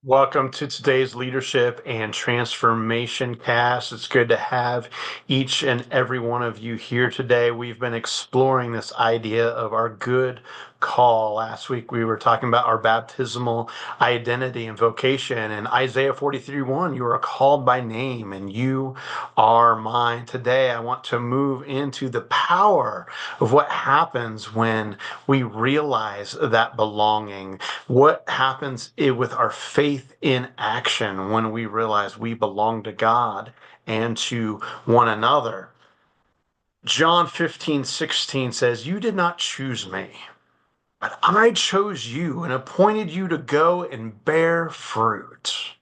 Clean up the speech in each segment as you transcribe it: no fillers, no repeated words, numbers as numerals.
Welcome to today's Leadership and Transformation Cast. It's good to have each and every one of you here today. We've been exploring this idea of our good call. Last week we were talking about our baptismal identity and vocation. And Isaiah 43:1, you are called by name and you are mine. Today I want to move into the power of what happens when we realize that belonging. What happens with our faith in action when we realize we belong to God and to one another? John 15:16 says, "You did not choose me, but I chose you and appointed you to go and bear fruit."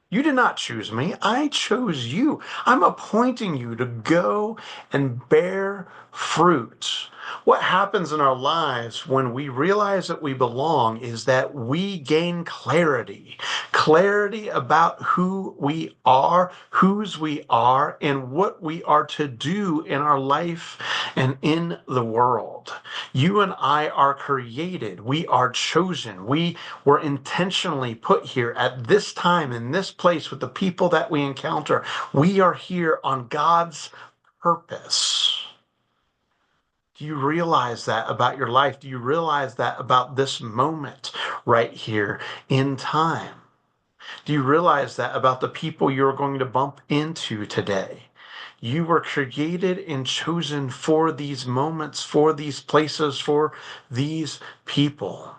You did not choose me. I chose you. I'm appointing you to go and bear fruit. What happens in our lives when we realize that we belong is that we gain clarity about who we are, whose we are, and what we are to do in our life and in the world. You and I are created. We are chosen. We were intentionally put here at this time, in this place, with the people that we encounter. We are here on God's purpose. Do you realize that about your life? Do you realize that about this moment right here in time? Do you realize that about the people you're going to bump into today? You were created and chosen for these moments, for these places, for these people.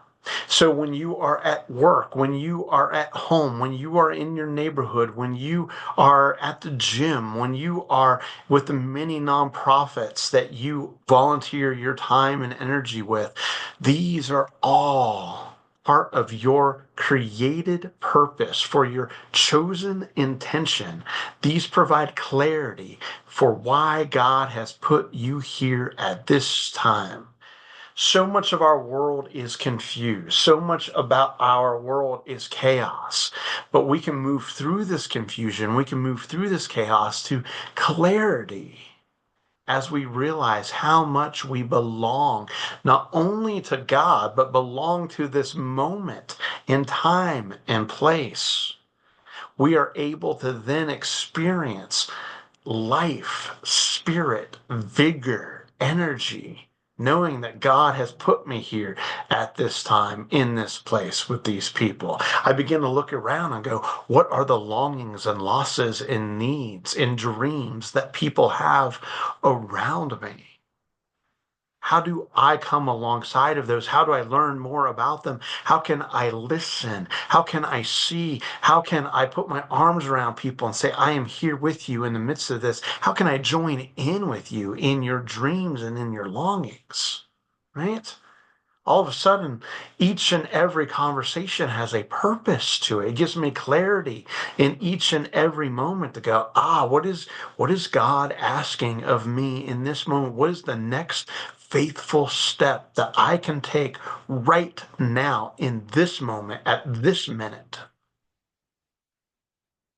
So when you are at work, when you are at home, when you are in your neighborhood, when you are at the gym, when you are with the many nonprofits that you volunteer your time and energy with, these are all part of your created purpose for your chosen intention. These provide clarity for why God has put you here at this time. So much of our world is confused. So much about our world is chaos. But we can move through this confusion. We can move through this chaos to clarity as we realize how much we belong, not only to God, but belong to this moment in time and place. We are able to then experience life, spirit, vigor, energy, knowing that God has put me here at this time, in this place, with these people. I begin to look around and go, what are the longings and losses and needs and dreams that people have around me? How do I come alongside of those? How do I learn more about them? How can I listen? How can I see? How can I put my arms around people and say, I am here with you in the midst of this? How can I join in with you in your dreams and in your longings? Right? All of a sudden, each and every conversation has a purpose to it. It gives me clarity in each and every moment to go, what is God asking of me in this moment? What is the next faithful step that I can take right now in this moment, at this minute?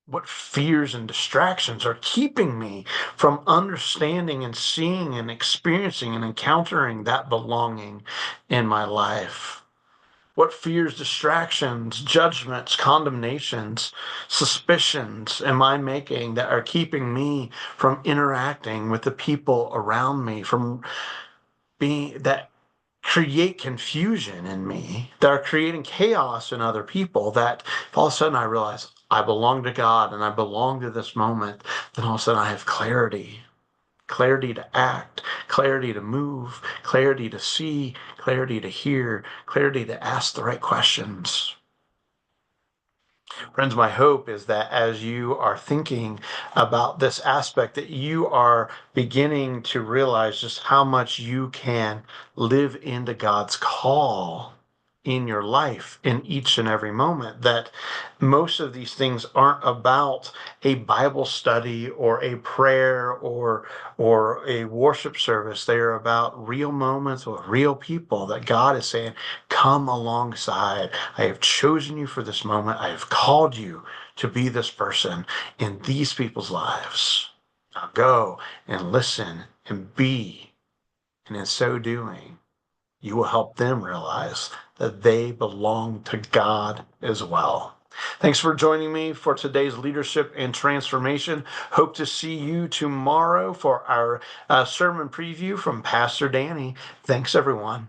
What fears and distractions are keeping me from understanding and seeing and experiencing and encountering that belonging in my life? What fears, distractions, judgments, condemnations, suspicions am I making that are keeping me from interacting with the people around me, from being that create confusion in me, that are creating chaos in other people, that if all of a sudden I realize I belong to God and I belong to this moment, then all of a sudden I have clarity to act, clarity to move, clarity to see, clarity to hear, clarity to ask the right questions. Friends, my hope is that as you are thinking about this aspect, that you are beginning to realize just how much you can live into God's call in your life in each and every moment, that most of these things aren't about a Bible study or a prayer or a worship service. They're about real moments with real people that God is saying, come alongside. I have chosen you for this moment. I have called you to be this person in these people's lives. Now go and listen and be. And in so doing, you will help them realize that they belong to God as well. Thanks for joining me for today's leadership and transformation. Hope to see you tomorrow for our sermon preview from Pastor Danny. Thanks, everyone.